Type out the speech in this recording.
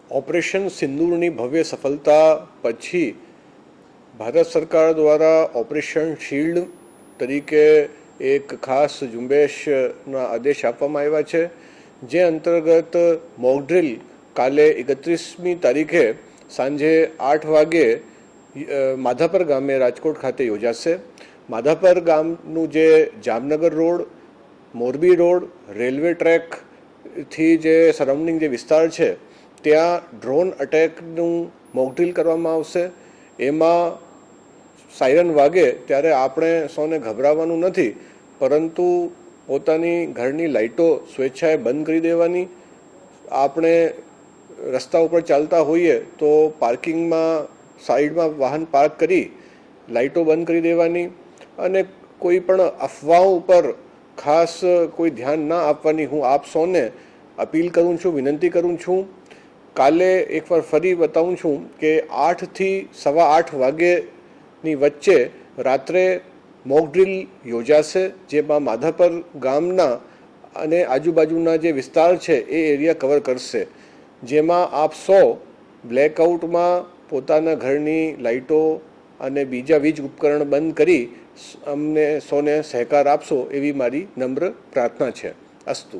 Operation સિંદૂરની ભવ્ય સફળતા પછી ભારત સરકાર દ્વારા ઓપરેશન શિલ્ડ તરીકે એક ખાસ ઝુંબેશના આદેશ આપવામાં આવ્યા છે, જે અંતર્ગત મોકડ્રીલ કાલે 31મી તારીખે સાંજે 8 વાગે માધાપર ગામે રાજકોટ ખાતે યોજાશે. માધાપર ગામનું જે Jamnagar road, Morbi road, railway ટ્રેકથી જે સરાઉન્ડિંગ જે વિસ્તાર છે ત્યાં ડ્રોન અટેકનું મોકડ્રીલ કરવામાં આવશે. એમાં સાયરન વાગે ત્યારે આપણે સૌને ગભરાવાનું નથી, પરંતુ પોતાની ઘરની લાઇટો સ્વેચ્છાએ બંધ કરી દેવાની. આપણે રસ્તા ઉપર ચાલતા હોઈએ તો પાર્કિંગમાં સાઈડમાં વાહન પાર્ક કરી લાઇટો બંધ કરી દેવાની અને કોઈ પણ અફવાઓ ઉપર ખાસ કોઈ ધ્યાન ના આપવાની હું આપ સૌને અપીલ કરું છું, વિનંતી કરું છું. કાલે એકવાર ફરી બતાવું છું કે 8 થી 8:15 વાગ્યેની વચ્ચે રાત્રે મોકડ્રીલ યોજાશે, જેમાં માધાપર ગામના અને આજુબાજુના જે વિસ્તાર છે એ એરિયા કવર કરશે, જેમાં આપ સૌ બ્લેકઆઉટમાં પોતાના ઘરની લાઇટો અને બીજા વીજ ઉપકરણ બંધ કરી અમને સૌને સહકાર આપશો એવી મારી નમ્ર પ્રાર્થના છે. અસ્તુ.